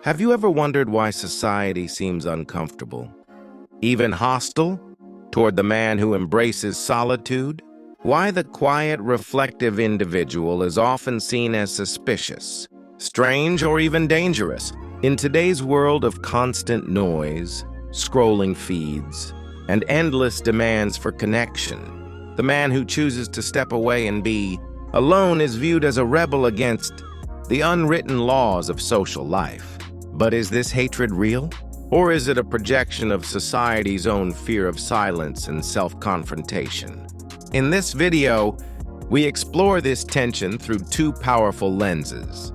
Have you ever wondered why society seems uncomfortable, even hostile, toward the man who embraces solitude? Why the quiet, reflective individual is often seen as suspicious, strange, or even dangerous? In today's world of constant noise, scrolling feeds, and endless demands for connection, the man who chooses to step away and be alone is viewed as a rebel against the unwritten laws of social life. But is this hatred real? Or is it a projection of society's own fear of silence and self-confrontation? In this video, we explore this tension through two powerful lenses: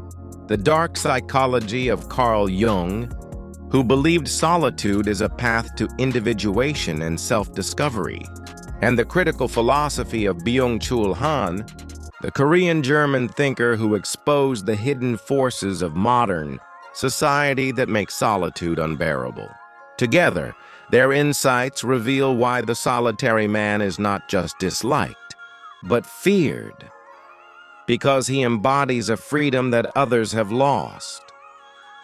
the dark psychology of Carl Jung, who believed solitude is a path to individuation and self-discovery, and the critical philosophy of Byung-Chul Han, the Korean-German thinker who exposed the hidden forces of modern society that make solitude unbearable. Together, their insights reveal why the solitary man is not just disliked, but feared, because he embodies a freedom that others have lost.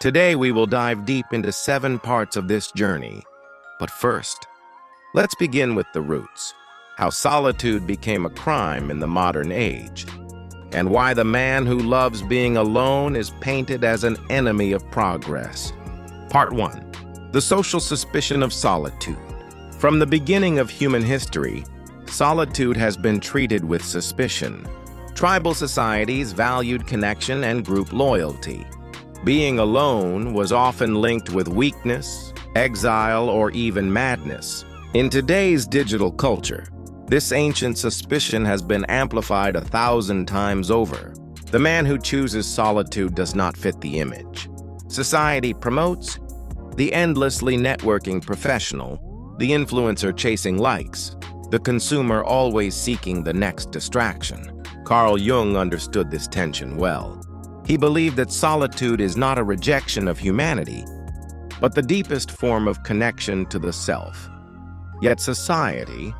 Today, we will dive deep into 7 parts of this journey. But first, let's begin with the roots: how solitude became a crime in the modern age, and why the man who loves being alone is painted as an enemy of progress. Part 1. The social suspicion of solitude. From the beginning of human history, solitude has been treated with suspicion. Tribal societies valued connection and group loyalty. Being alone was often linked with weakness, exile, or even madness. In today's digital culture, this ancient suspicion has been amplified 1,000 times over. The man who chooses solitude does not fit the image society promotes: the endlessly networking professional, the influencer chasing likes, the consumer always seeking the next distraction. Carl Jung understood this tension well. He believed that solitude is not a rejection of humanity, but the deepest form of connection to the self. Yet society,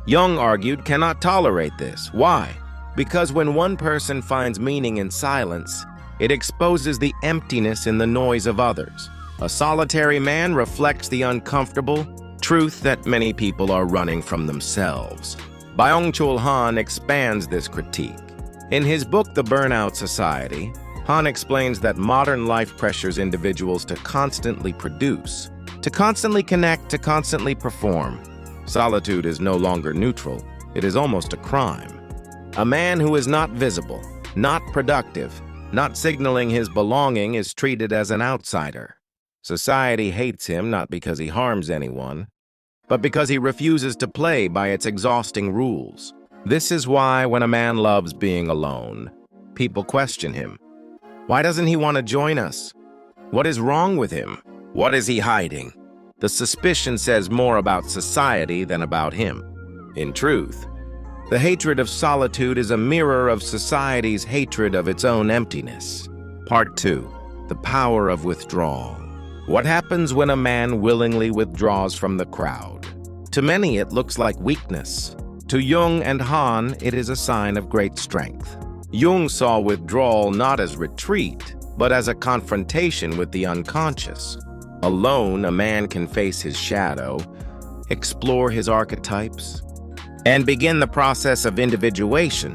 Jung argued, cannot tolerate this. Why? Because when one person finds meaning in silence, it exposes the emptiness in the noise of others. A solitary man reflects the uncomfortable truth that many people are running from themselves. Byung-Chul Han expands this critique. In his book, The Burnout Society, Han explains that modern life pressures individuals to constantly produce, to constantly connect, to constantly perform. Solitude is no longer neutral. It is almost a crime. A man who is not visible, not productive, not signaling his belonging is treated as an outsider. Society hates him not because he harms anyone, but because he refuses to play by its exhausting rules. This is why when a man loves being alone, people question him. Why doesn't he want to join us? What is wrong with him? What is he hiding? The suspicion says more about society than about him. In truth, the hatred of solitude is a mirror of society's hatred of its own emptiness. Part 2. The power of withdrawal. What happens when a man willingly withdraws from the crowd? To many, it looks like weakness. To Jung and Han, it is a sign of great strength. Jung saw withdrawal not as retreat, but as a confrontation with the unconscious. Alone, a man can face his shadow, explore his archetypes, and begin the process of individuation,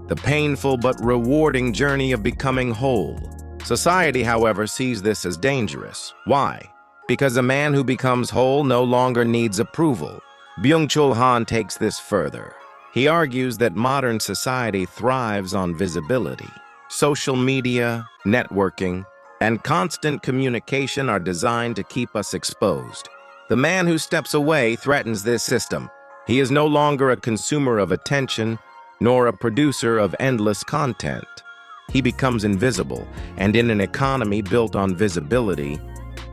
the painful but rewarding journey of becoming whole. Society, however, sees this as dangerous. Why? Because a man who becomes whole no longer needs approval. Byung-Chul Han takes this further. He argues that modern society thrives on visibility. Social media, networking, and constant communication are designed to keep us exposed. The man who steps away threatens this system. He is no longer a consumer of attention, nor a producer of endless content. He becomes invisible, and in an economy built on visibility,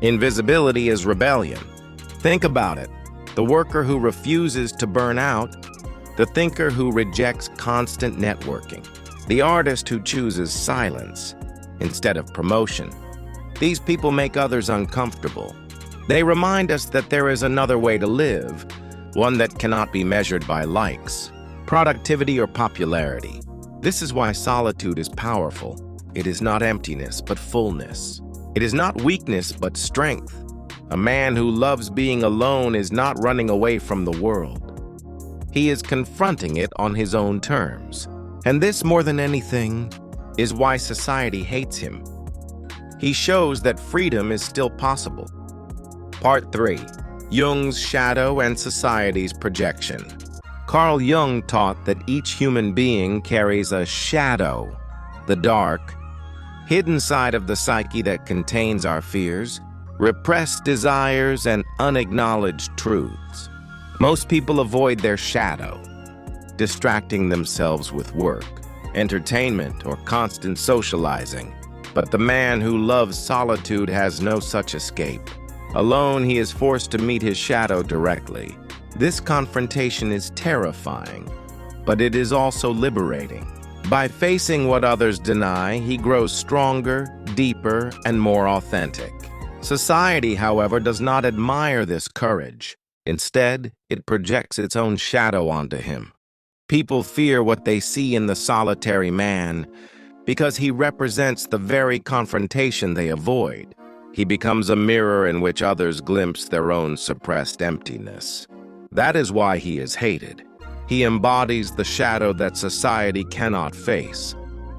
invisibility is rebellion. Think about it. The worker who refuses to burn out, the thinker who rejects constant networking, the artist who chooses silence instead of promotion. These people make others uncomfortable. They remind us that there is another way to live, one that cannot be measured by likes, productivity, or popularity. This is why solitude is powerful. It is not emptiness, but fullness. It is not weakness, but strength. A man who loves being alone is not running away from the world. He is confronting it on his own terms. And this, more than anything, is why society hates him. He shows that freedom is still possible. Part 3. Jung's shadow and society's projection. Carl Jung taught that each human being carries a shadow, the dark, hidden side of the psyche that contains our fears, repressed desires, and unacknowledged truths. Most people avoid their shadow, distracting themselves with work, entertainment, or constant socializing. But the man who loves solitude has no such escape. Alone, he is forced to meet his shadow directly. This confrontation is terrifying, but it is also liberating. By facing what others deny, he grows stronger, deeper, and more authentic. Society, however, does not admire this courage. Instead, it projects its own shadow onto him. People fear what they see in the solitary man because he represents the very confrontation they avoid. He becomes a mirror in which others glimpse their own suppressed emptiness. That is why he is hated. He embodies the shadow that society cannot face.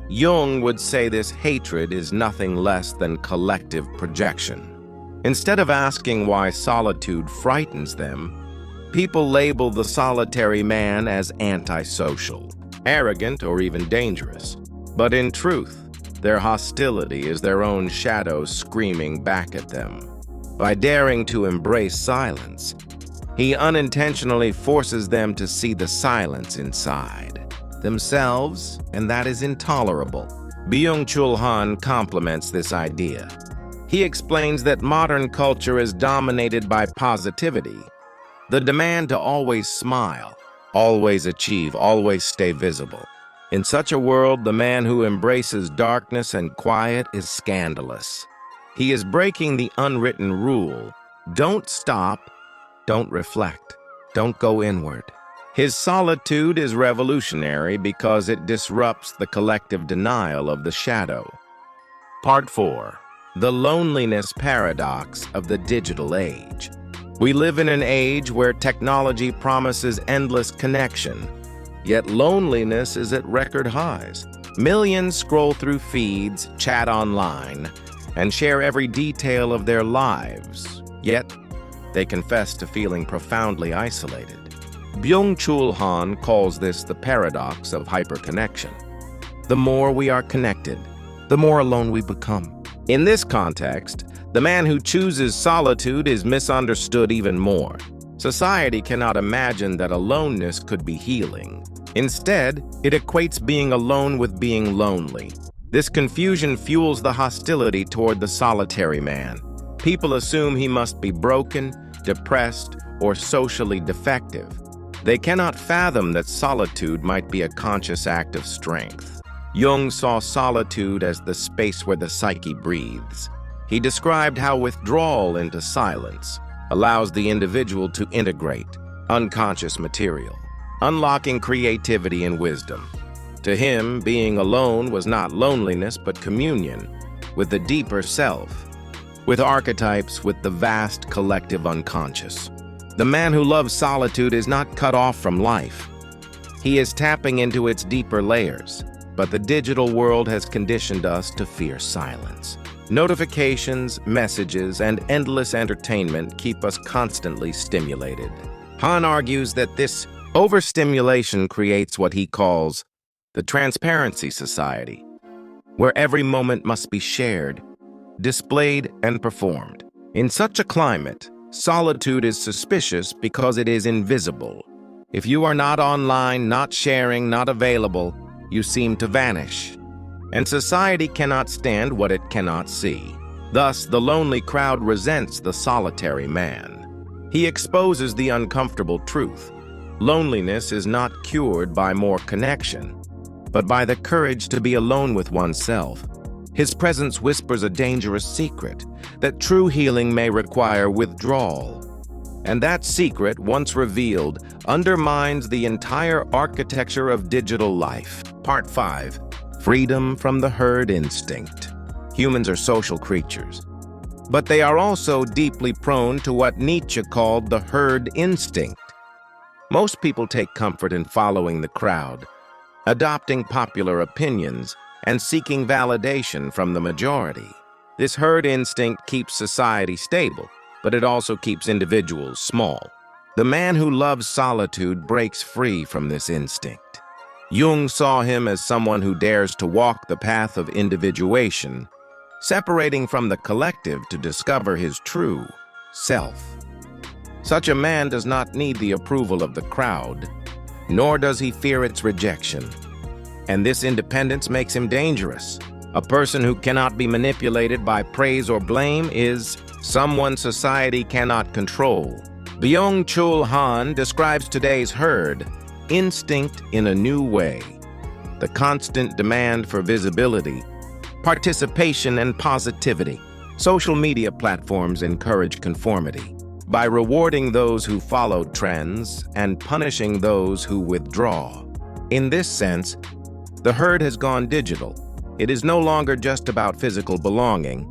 Jung would say this hatred is nothing less than collective projection. Instead of asking why solitude frightens them, people label the solitary man as antisocial, arrogant, or even dangerous. But in truth, their hostility is their own shadow screaming back at them. By daring to embrace silence, he unintentionally forces them to see the silence inside themselves, and that is intolerable. Byung-Chul Han complements this idea. He explains that modern culture is dominated by positivity, the demand to always smile, always achieve, always stay visible. In such a world, the man who embraces darkness and quiet is scandalous. He is breaking the unwritten rule: don't stop, don't reflect, don't go inward. His solitude is revolutionary because it disrupts the collective denial of the shadow. Part 4. The loneliness paradox of the digital age. We live in an age where technology promises endless connection, yet loneliness is at record highs. Millions scroll through feeds, chat online, and share every detail of their lives, yet they confess to feeling profoundly isolated. Byung-Chul Han calls this the paradox of hyperconnection. The more we are connected, the more alone we become. In this context, the man who chooses solitude is misunderstood even more. Society cannot imagine that aloneness could be healing. Instead, it equates being alone with being lonely. This confusion fuels the hostility toward the solitary man. People assume he must be broken, depressed, or socially defective. They cannot fathom that solitude might be a conscious act of strength. Jung saw solitude as the space where the psyche breathes. He described how withdrawal into silence allows the individual to integrate unconscious material, unlocking creativity and wisdom. To him, being alone was not loneliness but communion with the deeper self, with archetypes, with the vast collective unconscious. The man who loves solitude is not cut off from life. He is tapping into its deeper layers. But the digital world has conditioned us to fear silence. Notifications, messages, and endless entertainment keep us constantly stimulated. Han argues that this overstimulation creates what he calls the transparency society, where every moment must be shared, displayed, and performed. In such a climate, solitude is suspicious because it is invisible. If you are not online, not sharing, not available, you seem to vanish. And society cannot stand what it cannot see. Thus, the lonely crowd resents the solitary man. He exposes the uncomfortable truth. Loneliness is not cured by more connection, but by the courage to be alone with oneself. His presence whispers a dangerous secret, that true healing may require withdrawal. And that secret, once revealed, undermines the entire architecture of digital life. Part 5. Freedom from the herd instinct. Humans are social creatures. But they are also deeply prone to what Nietzsche called the herd instinct. Most people take comfort in following the crowd, adopting popular opinions, and seeking validation from the majority. This herd instinct keeps society stable, but it also keeps individuals small. The man who loves solitude breaks free from this instinct. Jung saw him as someone who dares to walk the path of individuation, separating from the collective to discover his true self. Such a man does not need the approval of the crowd, nor does he fear its rejection. And this independence makes him dangerous. A person who cannot be manipulated by praise or blame is someone society cannot control. Byung-Chul Han describes today's herd instinct in a new way. The constant demand for visibility, participation, and positivity. Social media platforms encourage conformity by rewarding those who follow trends and punishing those who withdraw. In this sense, the herd has gone digital. It is no longer just about physical belonging,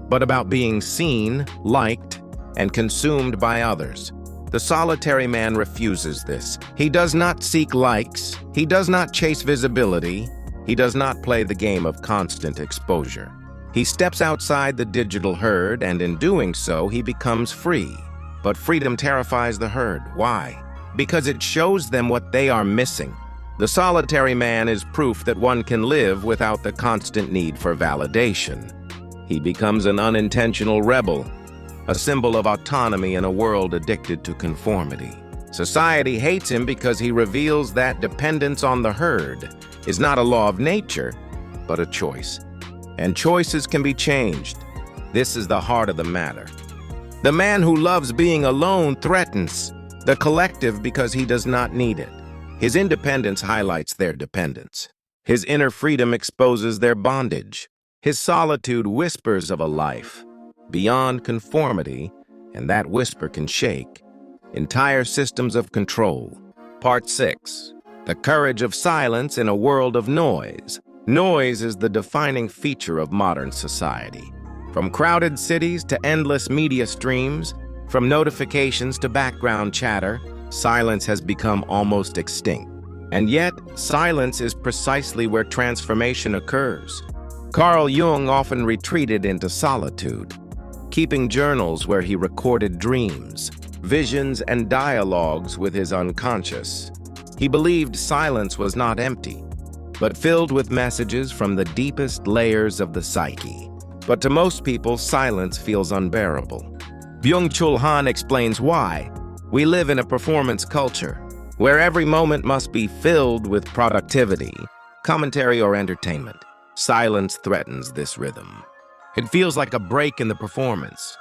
but about being seen, liked, and consumed by others. The solitary man refuses this. He does not seek likes. He does not chase visibility. He does not play the game of constant exposure. He steps outside the digital herd, and in doing so, he becomes free. But freedom terrifies the herd. Why? Because it shows them what they are missing. The solitary man is proof that one can live without the constant need for validation. He becomes an unintentional rebel, a symbol of autonomy in a world addicted to conformity. Society hates him because he reveals that dependence on the herd is not a law of nature, but a choice. And choices can be changed. This is the heart of the matter. The man who loves being alone threatens the collective because he does not need it. His independence highlights their dependence. His inner freedom exposes their bondage. His solitude whispers of a life beyond conformity, and that whisper can shake entire systems of control. Part 6. The courage of silence in a world of noise. Noise is the defining feature of modern society. From crowded cities to endless media streams, from notifications to background chatter, silence has become almost extinct. And yet, silence is precisely where transformation occurs. Carl Jung often retreated into solitude, keeping journals where he recorded dreams, visions, and dialogues with his unconscious. He believed silence was not empty, but filled with messages from the deepest layers of the psyche. But to most people, silence feels unbearable. Byung-Chul Han explains why. We live in a performance culture, where every moment must be filled with productivity, commentary, or entertainment. Silence threatens this rhythm. It feels like a break in the performance,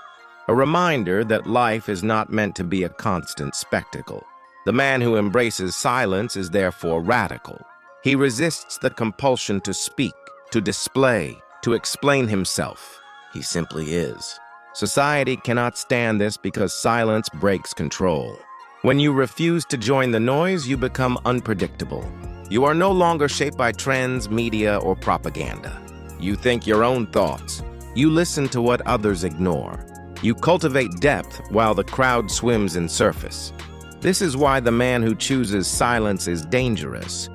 a reminder that life is not meant to be a constant spectacle. The man who embraces silence is therefore radical. He resists the compulsion to speak, to display, to explain himself. He simply is. Society cannot stand this because silence breaks control. When you refuse to join the noise, you become unpredictable. You are no longer shaped by trends, media, or propaganda. You think your own thoughts. You listen to what others ignore. You cultivate depth while the crowd swims in surface. This is why the man who chooses silence is dangerous.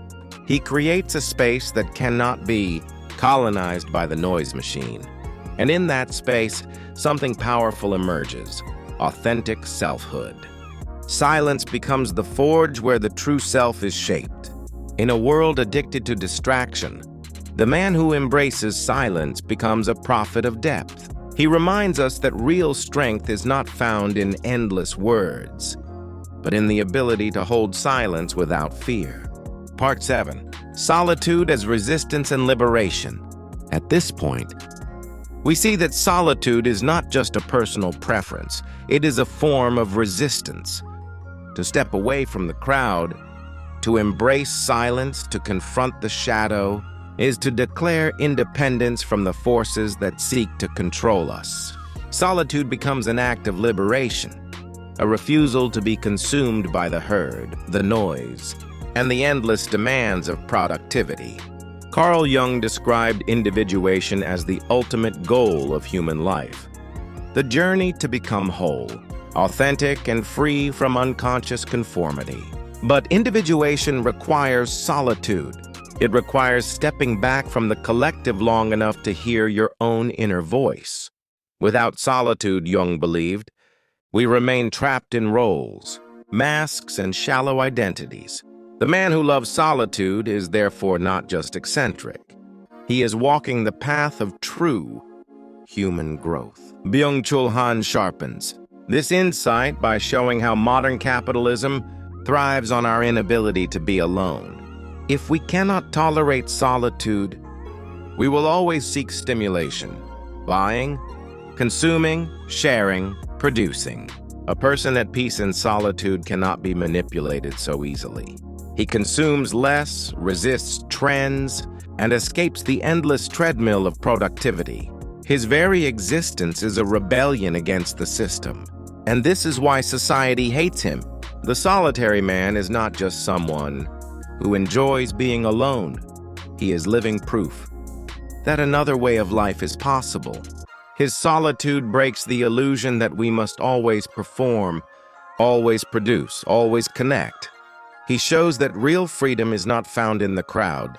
He creates a space that cannot be colonized by the noise machine. And in that space, something powerful emerges: authentic selfhood. Silence becomes the forge where the true self is shaped. In a world addicted to distraction, the man who embraces silence becomes a prophet of depth. He reminds us that real strength is not found in endless words, but in the ability to hold silence without fear. Part 7. Solitude as resistance and liberation. At this point, we see that solitude is not just a personal preference, it is a form of resistance. To step away from the crowd, to embrace silence, to confront the shadow, is to declare independence from the forces that seek to control us. Solitude becomes an act of liberation, a refusal to be consumed by the herd, the noise, and the endless demands of productivity. Carl Jung described individuation as the ultimate goal of human life. the journey to become whole, authentic and free from unconscious conformity. But individuation requires solitude. It requires stepping back from the collective long enough to hear your own inner voice. Without solitude, Jung believed, we remain trapped in roles, masks, and shallow identities. The man who loves solitude is therefore not just eccentric. He is walking the path of true human growth. Byung-Chul Han sharpens this insight by showing how modern capitalism thrives on our inability to be alone. If we cannot tolerate solitude, we will always seek stimulation, buying, consuming, sharing, producing. A person at peace in solitude cannot be manipulated so easily. He consumes less, resists trends, and escapes the endless treadmill of productivity. His very existence is a rebellion against the system. And this is why society hates him. The solitary man is not just someone who enjoys being alone. He is living proof that another way of life is possible. His solitude breaks the illusion that we must always perform, always produce, always connect. He shows that real freedom is not found in the crowd,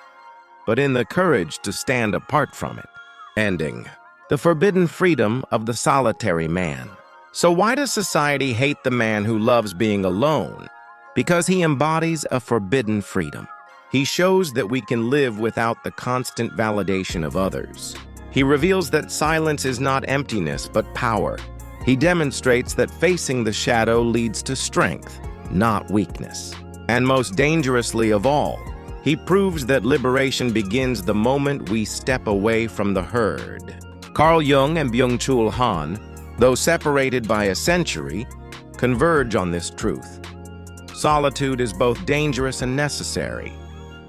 but in the courage to stand apart from it. Ending. The forbidden freedom of the solitary man. So why does society hate the man who loves being alone? Because he embodies a forbidden freedom. He shows that we can live without the constant validation of others. He reveals that silence is not emptiness, but power. He demonstrates that facing the shadow leads to strength, not weakness. And most dangerously of all, he proves that liberation begins the moment we step away from the herd. Carl Jung and Byung-Chul Han, though separated by a century, converge on this truth. Solitude is both dangerous and necessary.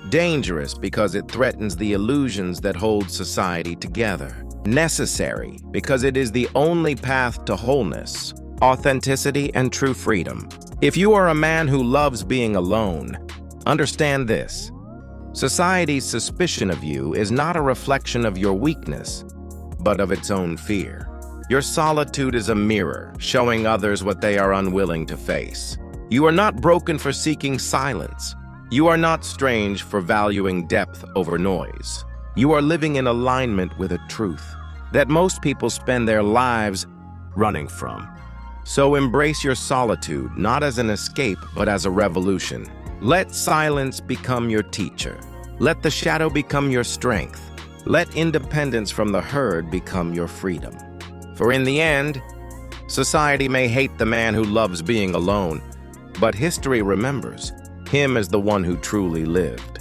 Dangerous because it threatens the illusions that hold society together. Necessary because it is the only path to wholeness, authenticity, and true freedom. If you are a man who loves being alone, understand this. Society's suspicion of you is not a reflection of your weakness, but of its own fear. Your solitude is a mirror, showing others what they are unwilling to face. You are not broken for seeking silence. You are not strange for valuing depth over noise. You are living in alignment with a truth that most people spend their lives running from. So embrace your solitude, not as an escape, but as a revolution. Let silence become your teacher. Let the shadow become your strength. Let independence from the herd become your freedom. For in the end, society may hate the man who loves being alone, but history remembers him as the one who truly lived.